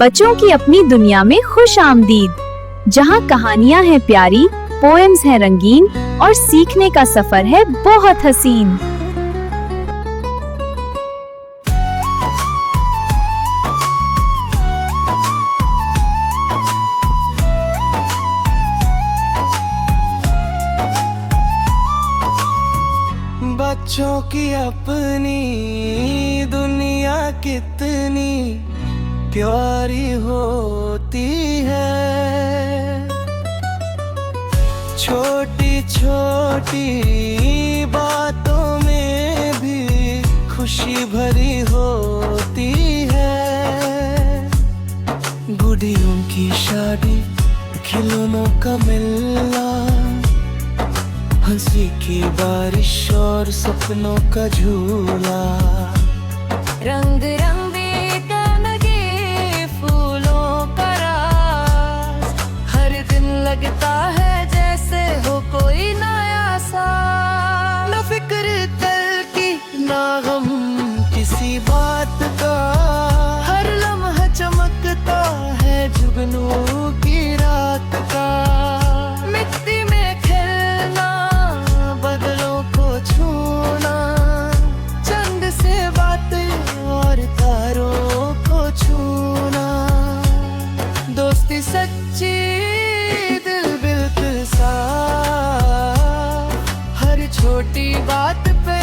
बच्चों की अपनी दुनिया में खुश आमदीद, जहाँ कहानियाँ हैं प्यारी, पोएम्स हैं रंगीन और सीखने का सफर है बहुत हसीन। बच्चों की अपनी दुनिया कितनी प्यारी होती है। छोटी छोटी बातों में भी खुशी भरी होती है। गुड़ियों की शादी, खिलौनों का मिलना, हंसी की बारिश और सपनों का झूला, रंग रंगीन लगे फूलों का रास, हर दिन लगता है जैसे हो कोई नया सा। न फिक्र कल की ना गम किसी बात का, हर लम्हा चमकता है जुगनू की रात का। मिट्टी में खेलना, बदलों को छूना, चंद से बातें और तारों को छूना। दोस्ती सच्ची, दिल बिल्कुल साफ, हर छोटी बात पे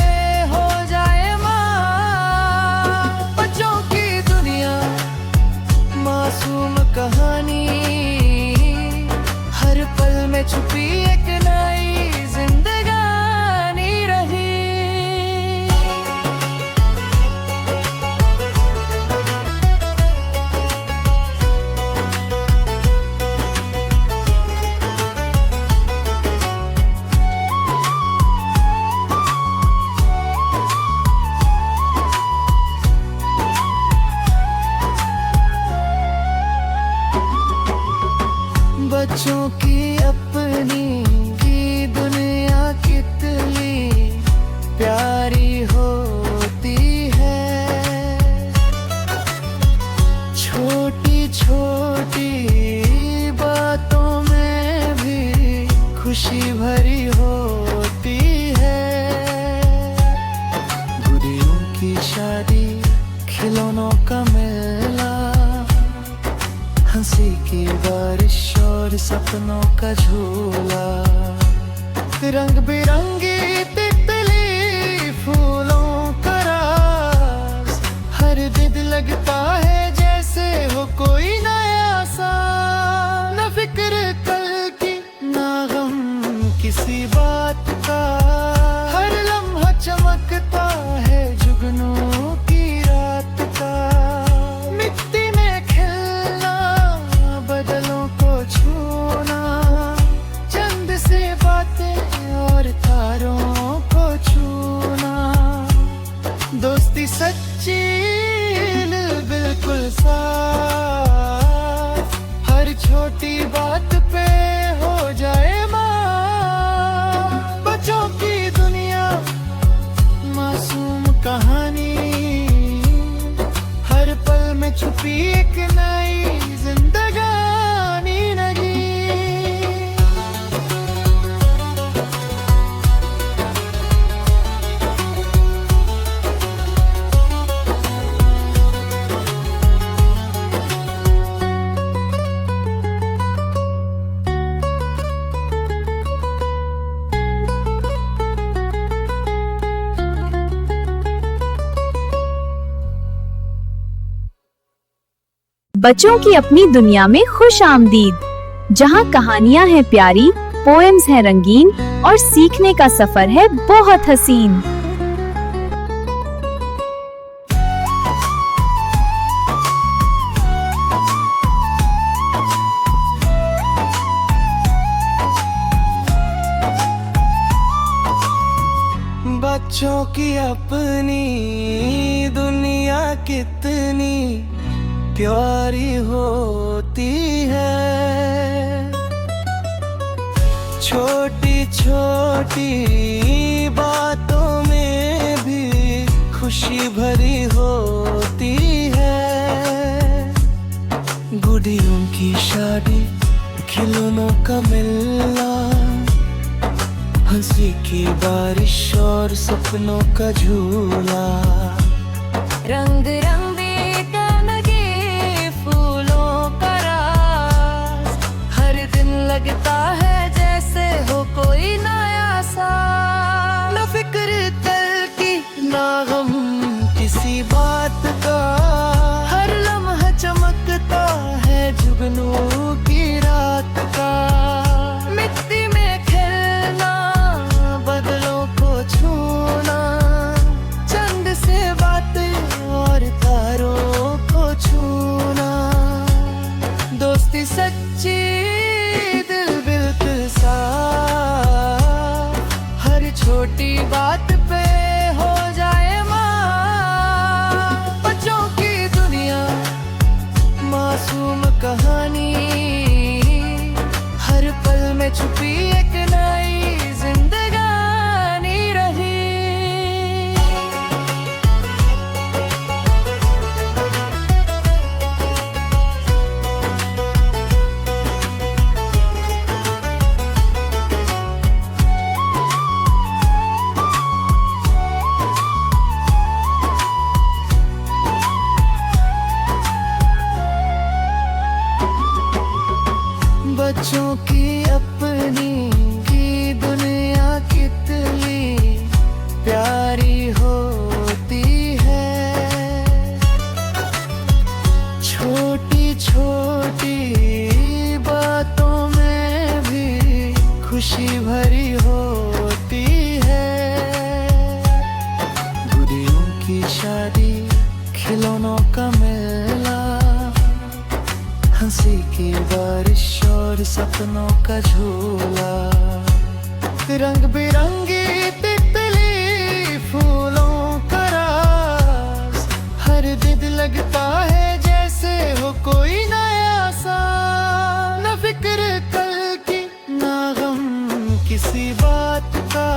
हो जाए माँ। बच्चों की दुनिया, मासूम कहानी, हर पल में छुपी एक नई जिंदगानी रही। बच्चों की अपनी दुनिया कितनी प्यारी होती है। छोटी छोटी बातों में भी खुशी भरी होती है। गुड़ियों की शादी, खिलौनों का मेला, हंसी की बारिश और सपनों का झूला, रंग बिरंगी तितली फूलों का रास, हर दिन लगता है जैसे हो कोई नया सा। न फिक्र कल की ना गम किसी बात का, हर लम्हा चमकता है जुगनू की रात का। मिट्टी में खेलना, बदलों को छूना, चंद से बातें और तारों को छूना। दोस्ती सच्ची, दिल बिल्कुल साफ, हर छोटी बात पे हो जाए माँ। बच्चों की दुनिया, मासूम कहानी, हर पल में छुपी एक नई जिंदगानी लगी। बच्चों की अपनी दुनिया में खुश आमदीद, जहाँ कहानियाँ हैं प्यारी, पोएम्स हैं रंगीन और सीखने का सफर है बहुत हसीन। बच्चों की अपनी दुनिया कितनी प्यारी होती है। छोटी छोटी बातों में भी खुशी भरी होती है। गुड़ियों की शादी, खिलौनों का मिलना, हंसी की बारिश और सपनों का झूला। रंग रंगीन लगे फूलों का रास, हर दिन लगता है जैसे हो कोई नया साल। न फिक्र कल की, ना गम किसी बात का, हर लम्हा चमकता है जुगनू की रात का। मिट्टी में खेलना, बदलों को छूना, चंद से बातें और तारों को छूना। दोस्ती सच्ची, दिल बिल्कुल साफ, हर छोटी बात पे हो जाए माँ। बच्चों की दुनिया, मासूम कहानी, हर पल में छुपी एक नई जिंदगानी रही। बच्चों की अपनी की दुनिया कितनी प्यारी होती है। छोटी छोटी बातों में भी खुशी भरी होती है। गुड़ियों की शादी, खिलौनों का मेला, हंसी की बारिश और सपनों का झूला। रंग बिरंगी तितली फूलों का रास, हर दिन लगता है जैसे हो कोई नया साल। न फिक्र कल की, ना गम किसी बात का,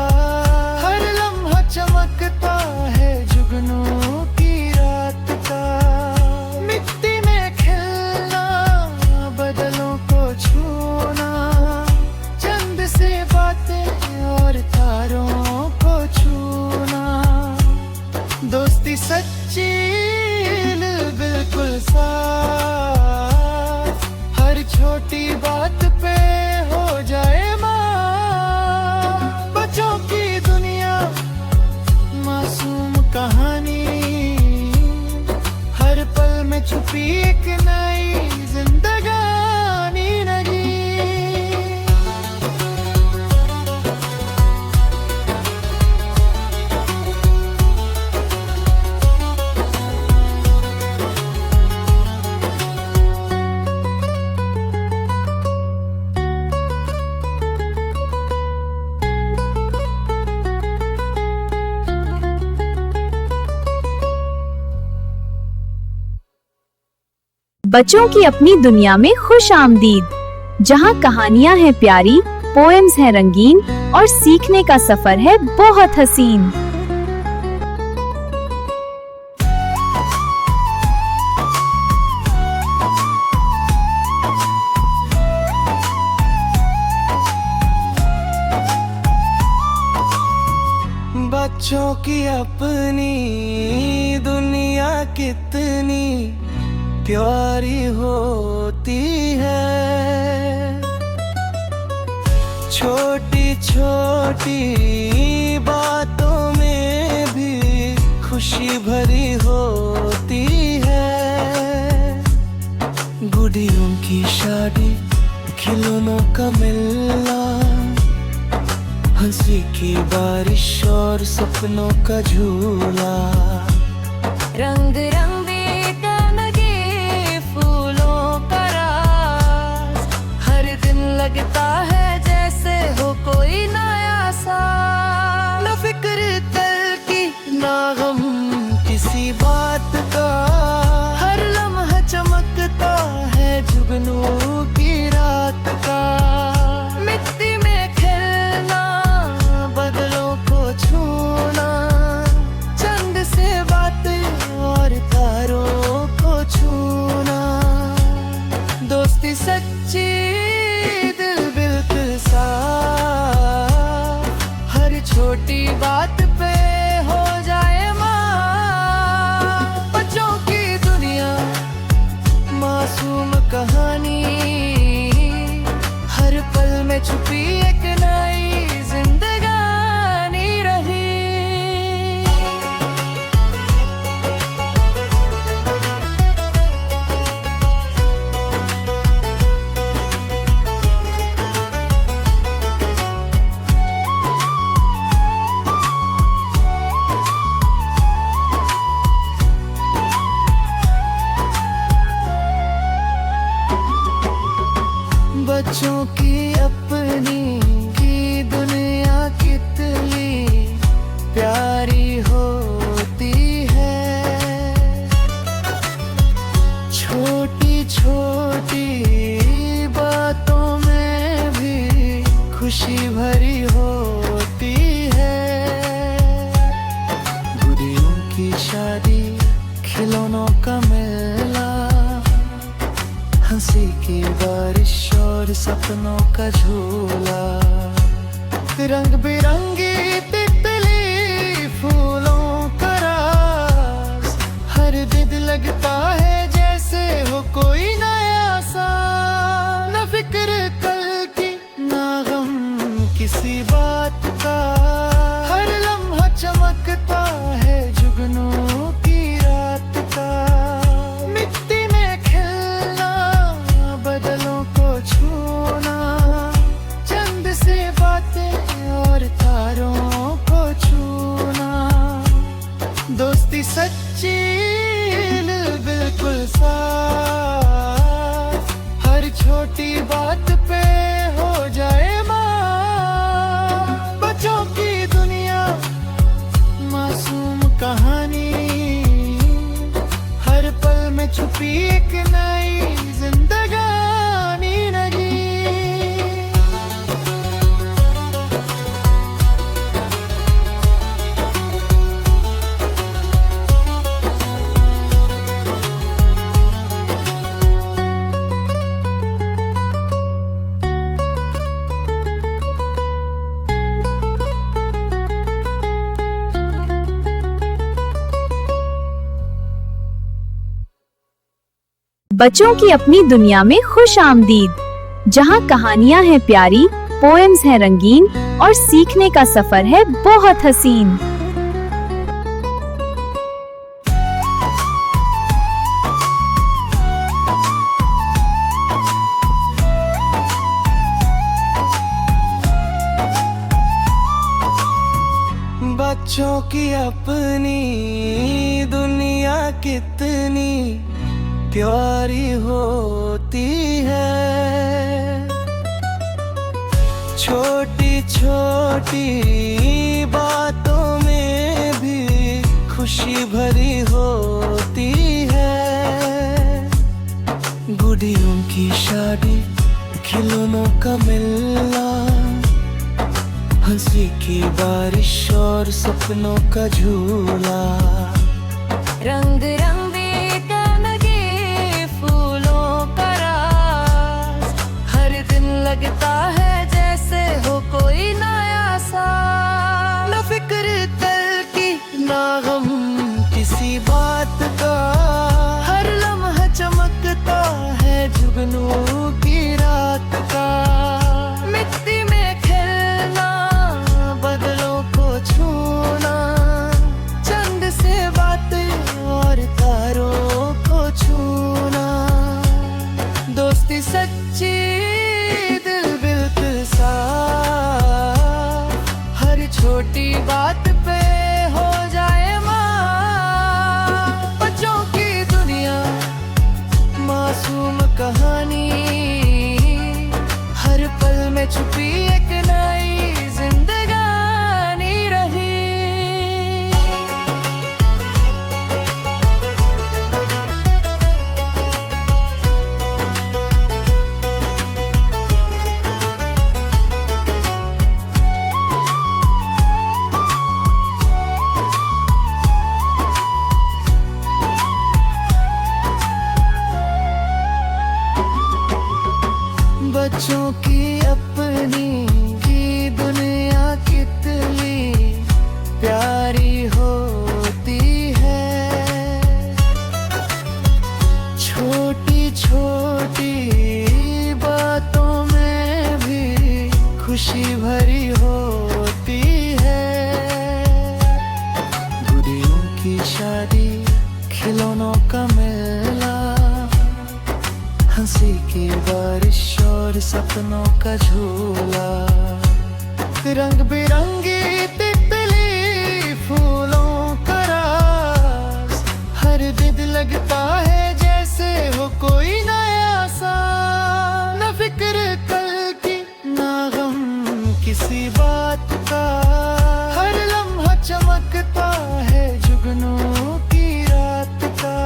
हर लम्हा चमकता है जुगनू की रात का। मिट्टी में खेलना, बदलों को छूना, चंद से बातें और तारों को छूना। दोस्ती सच्ची, दिल बिल्कुल साफ, हर छोटी बात पे हो जाए माँ। बच्चों की दुनिया, मासूम कहानी, हर पल में छुपी एक नई जिंदगानी लगी। बच्चों की अपनी दुनिया में खुश आमदीद। जहाँ कहानियाँ हैं प्यारी, पोएम्स हैं रंगीन और सीखने का सफर है बहुत हसीन। बच्चों की अपनी दुनिया कितनी प्यारी होती है। छोटी छोटी बातों में भी खुशी भरी होती है। गुड़ियों की शादी, खिलौनों का मिलना, हंसी की बारिश और सपनों का झूला। रंग रंगीन लगे फूलों का रास, हर दिन लगता है जैसे हो कोई नया साल। न फिक्र कल की, ना गम किसी बात का, हर लम्हा चमकता है जुगनू की रात का। मिट्टी में खेलना, बदलों को छूना, चंद से बातें और छोटी बात पे हो जाए माँ। बच्चों की दुनिया मासूम कहानी, हर पल में छुपी एक नई जिंदगानी रही। बच्चों की अपनी की दुनिया कितनी प्यारी होती है। छोटी छोटी बातों में भी खुशी भरी होती है। गुड़ियों की शादी, खिलौनों का मेला, हंसी की बारिश और सपनों का झूला। रंग बिरंगी तितली, फूलों का राज, हर दिन लगता है जैसे हो कोई नया सा। न फिक्र कल की, ना गम किसी बात का, हर लम्हा चमकता है जुगनू की रात का। मिट्टी में खेलना, बदलों को छूना, चंद से बातें और तारों को छूना। दोस्ती सच्ची, दिल बिल्कुल साफ, हर छोटी बात पे हो जाए माँ। बच्चों की दुनिया मासूम कहानी, हर पल में छुपी एक नई जिंदगानी रही। बच्चों की अपनी दुनिया में खुश आमदीद, जहाँ कहानियाँ हैं प्यारी, पोएम्स हैं रंगीन और सीखने का सफर है बहुत हसीन। बच्चों की अपनी दुनिया कितनी प्यारी होती है। छोटी छोटी बातों में भी खुशी भरी होती है। गुड़ियों की शादी, खिलौनों का मिलना, हंसी की बारिश और सपनों का झूला। रंग रंगी गंदगी, फूलों का राज, हर दिन लगता है जैसे हो कोई नया सा। न फिक्र कल की, ना गम किसी बात का, हर लम्हा चमकता है जुगनू की रात का। मिट्टी में खेलना, बदलों को छूना, चंद से बातें और तारों को छूना। दोस्ती सच्ची, दिल बिल्कुल साफ, हर छोटी बात पे हो जाए माँ। बच्चों की दुनिया मासूम कहानी, हर पल में छुपी एक नई जिंदगानी रही। बच्चों की अपनी की दुनिया कितनी खुशी भरी होती है। गुड़ियों की शादी, खिलौनों का मेला, हंसी की बारिश और सपनों का झूला। रंग बिरंगी तितली फूलों का रास, हर दिन लगता है जैसे हो कोई नया सा। न फिक्र कल की ना गम किसी बात का, हर लम्हा चमकता है जुगनू की रात का।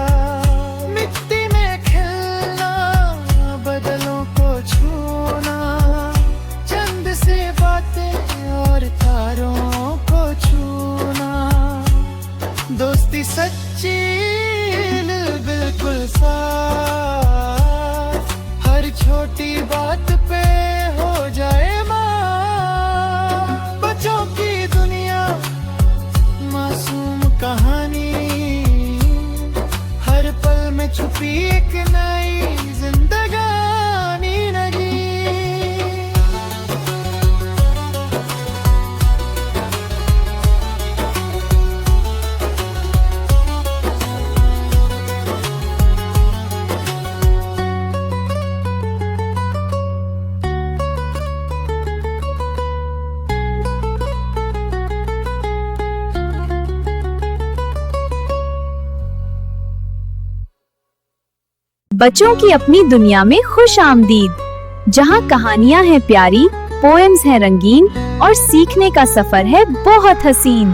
मिट्टी में खेलना, बदलों को छूना, चंद से बातें और तारों को छूना। दोस्ती सच्ची बिल्कुल साफ, हर छोटी बात पे हो जाए माफ। बच्चों की दुनिया, मासूम कहानी, हर पल में छुपी एक नई जिंदगानी नगी। बच्चों की अपनी दुनिया में खुश आमदीद, जहाँ कहानियाँ हैं प्यारी, पोएम्स हैं रंगीन और सीखने का सफर है बहुत हसीन।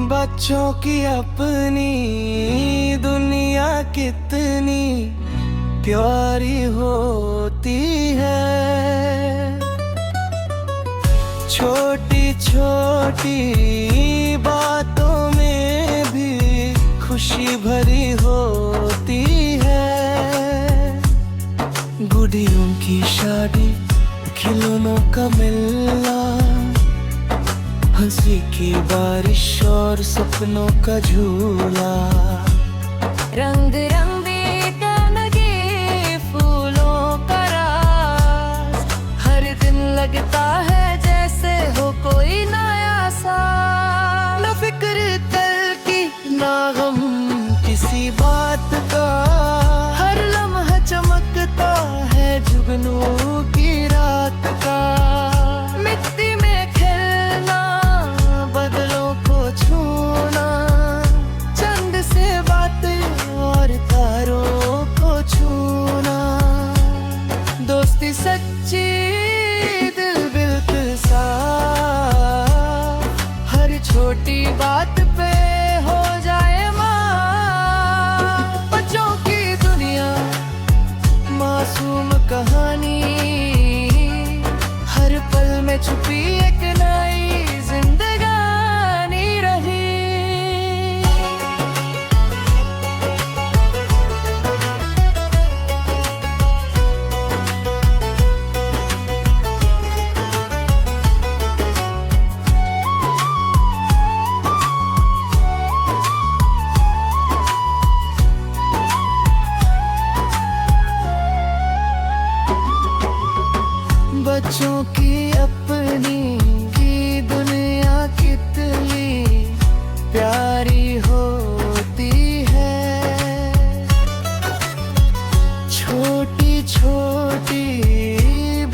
बच्चों की अपनी दुनिया कितनी प्यारी होती है। छोटी छोटी बातों में भी खुशी भरी होती है। गुड़ियों की शादी, खिलौनों का मिलना, हंसी की बारिश और सपनों का झूला। रंग रंगी तनगे फूलों का रास, हर दिन लगता है जैसे हो कोई नया सा। न फिक्र कल की ना गम किसी बात का, हर लम्हा चमकता है जुगनू की रात का। मिट्टी में खेलना, बदलों को छूना, चंद से बातें और तारों को छूना। दोस्ती सच्ची दिल बिल्कुल साफ, हर छोटी बात पे हो जाए माफ। बच्चों की दुनिया, मासूम कहानी, हर पल में छुपी एक नई जिंदगानी रही। बच्चों की अपनी दुनिया कितनी प्यारी होती है। छोटी छोटी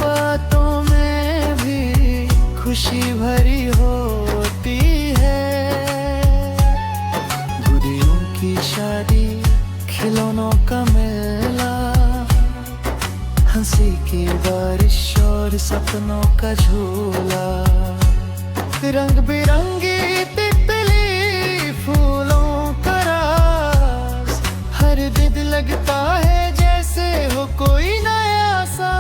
बातों में भी खुशी भरी होती है। गुड़ियों की शादी, खिलौनों का मेला, हंसी की बारिश और सपनों का झूला। रंग बिरंगी तितली फूलों का रास, हर दिन लगता है जैसे हो कोई नया सा।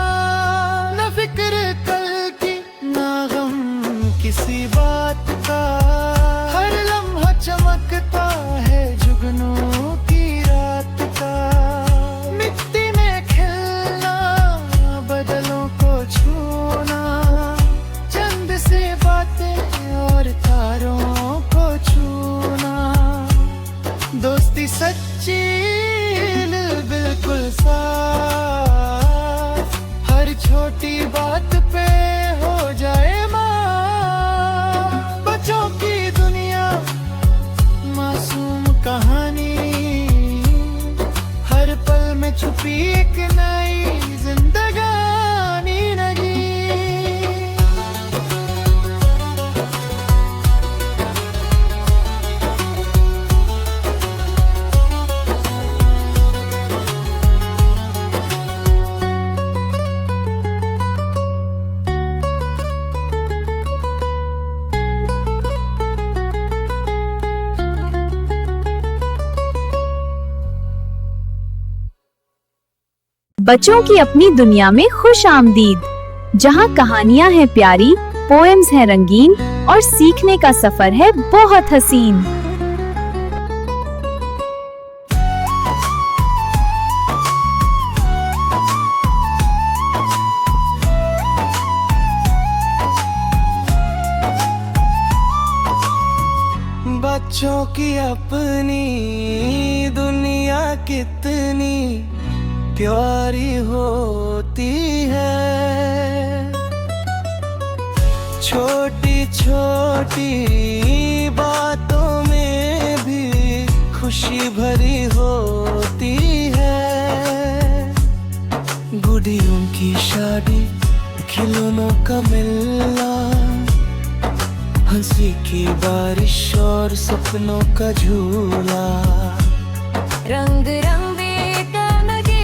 न फिक्र कल की ना गम किसी बात का, हर लम्हा चमकता है जुगनू की रात का। मिट्टी में खेलना, बदलों को छूना, चंद से बात बच्चों की अपनी दुनिया में खुश आमदीद, जहाँ कहानियाँ हैं प्यारी, पोएम्स हैं रंगीन और सीखने का सफर है बहुत हसीन। बच्चों की अपनी दुनिया कितनी प्यारी होती है। छोटी छोटी बातों में भी खुशी भरी होती है। गुड़ियों की शादी, खिलौनों का मिलना, हंसी की बारिश और सपनों का झूला, रंग रंगीन लगे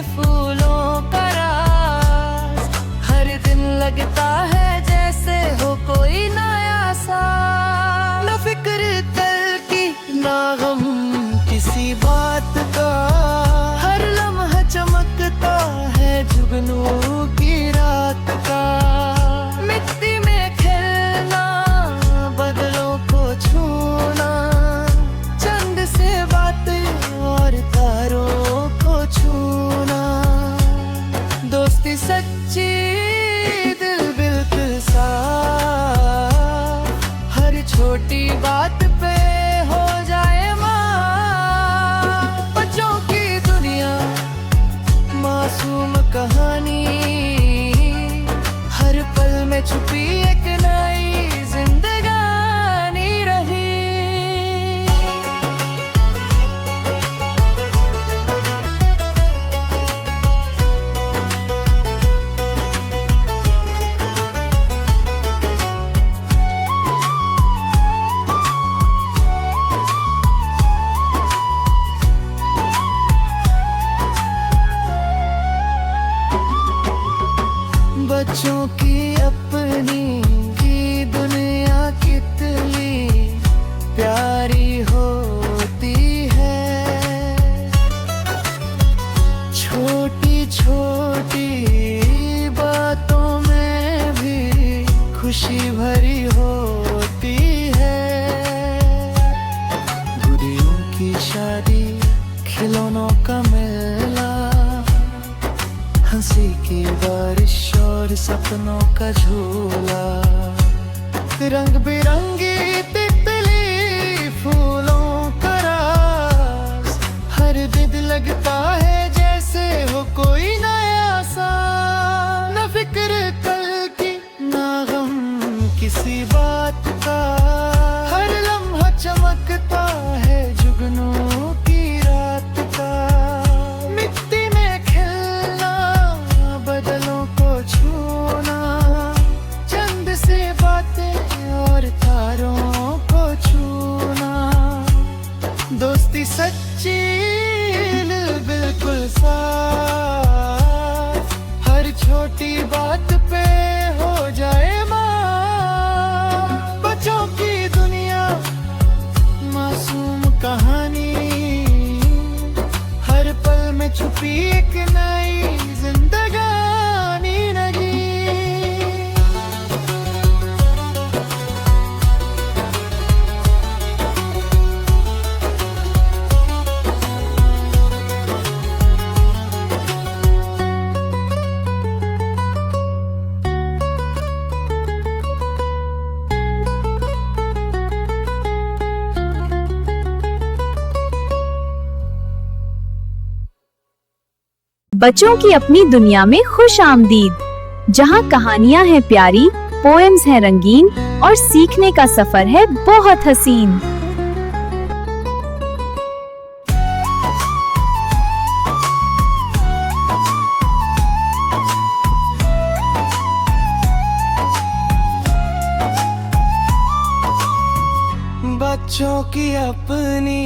फूलों का रास, हर दिन लगता है जैसे हो कोई नया साल। न फिक्र कल की ना गम किसी बात का, हर लम्हा चमकता है जुगनू की रात का। मिट्टी में खेलना, बदलों को छूना, चंद से बातें और तारों को छूना। दोस्ती सच्ची, दिल बिल्कुल साफ, हर छोटी बात पे हो जाए माँ। बच्चों की दुनिया, मासूम कहानी, हर पल में छुपी एक नई जिंदगानी रही। बच्चों की अपनी दुनिया कितनी प्यारी होती है। छोटी छोटी बातों में भी खुशी भरी होती है। गुड़ियों की शादी, खिलौनों का मेला, हंसी की बारिश और सपनों का झूला, रंग बिरंगी तितली फूलों का रास, हर दिन लगता है जैसे हो कोई नया साल। न फिक्र कल की ना गम किसी बात का, हर लम्हा चमकता है जुगनू की रात का। मिट्टी में खेलना, बदलों को छूना, चंद से बातें और तारों को छूना। दोस्ती सच्ची, दिल बिल्कुल साफ, हर छोटी बात पे हो जाए माँ। बच्चों की दुनिया, मासूम कहानी, हर पल में छुपी एक नई जिंदगानी लगी। बच्चों की अपनी दुनिया में खुश आमदीद, जहाँ कहानियाँ हैं प्यारी, पोएम्स हैं रंगीन और सीखने का सफर है बहुत हसीन। बच्चों की अपनी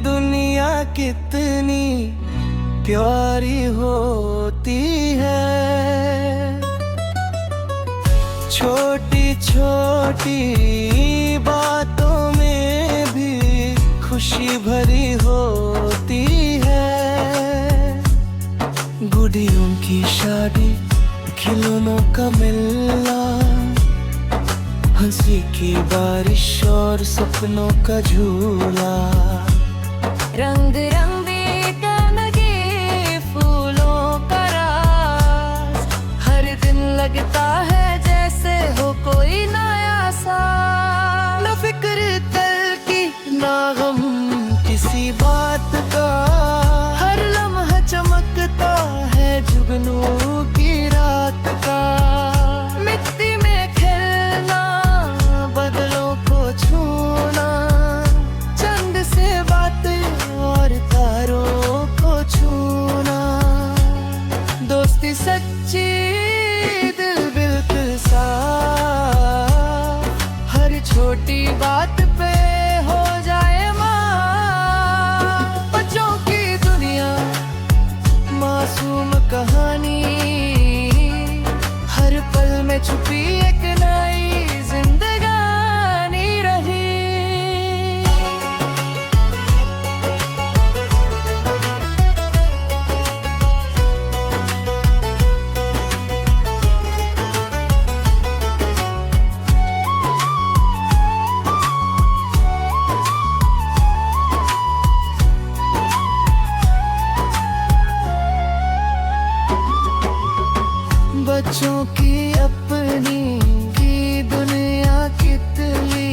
दुनिया कितनी प्यारी होती है। छोटी छोटी बातों में भी खुशी भरी होती है। गुड़ियों की शादी, खिलौनों का मिलना, हंसी की बारिश और सपनों का झूला। रंग रंगीन लगे फूलों का रास, हर दिन लगता है जैसे हो कोई नया साल। न फिक्र कल की ना गम किसी बात का, हर लम्हा चमकता है जुगनू की रात का। मिट्टी में खेलना, बदलों को छूना, चंद से बातें और तारों को छूना। दोस्ती सच्ची, दिल बिल्कुल साफ, हर छोटी बात पे हो जाए माँ। बच्चों की दुनिया, मासूम कहानी, हर पल में छुपी एक नई जिंदगानी रही। बच्चों की अपनी की दुनिया कितनी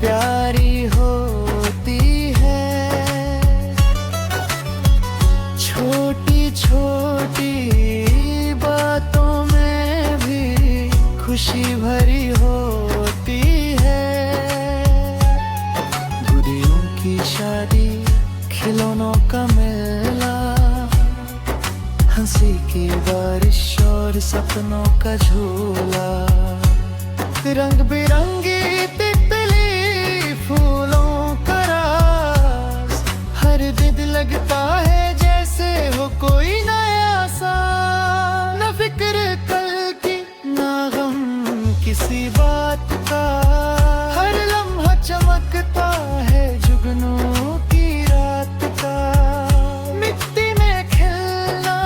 प्यारी होती है। छोटी छोटी बातों में भी खुशी भरी होती है। गुड़ियों की शादी, खिलौनों का मेला, हंसी की बारिश और सपनों का झूला। रंग बिरंगी तितली फूलों का रास, हर दिन लगता है जैसे हो कोई नया साल। न फिक्र कल की ना गम किसी बात का, हर लम्हा चमकता है जुगनू की रात का। मिट्टी में खेलना,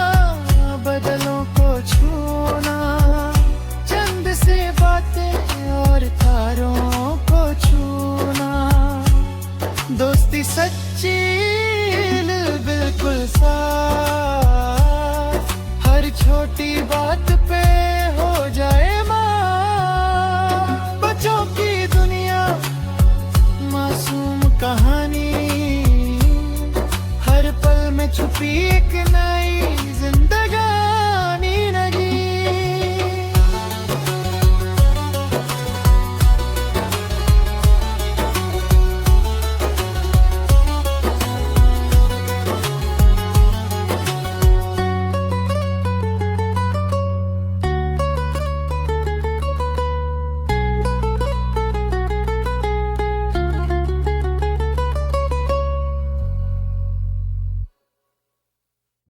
बदलों को छूना, चंद से बातें और तारों को छूना। दोस्ती सच्ची, दिल बिल्कुल साफ, हर छोटी बात पे हो जाए माँ। बच्चों की दुनिया, मासूम कहानी, हर पल में छुपी एक नई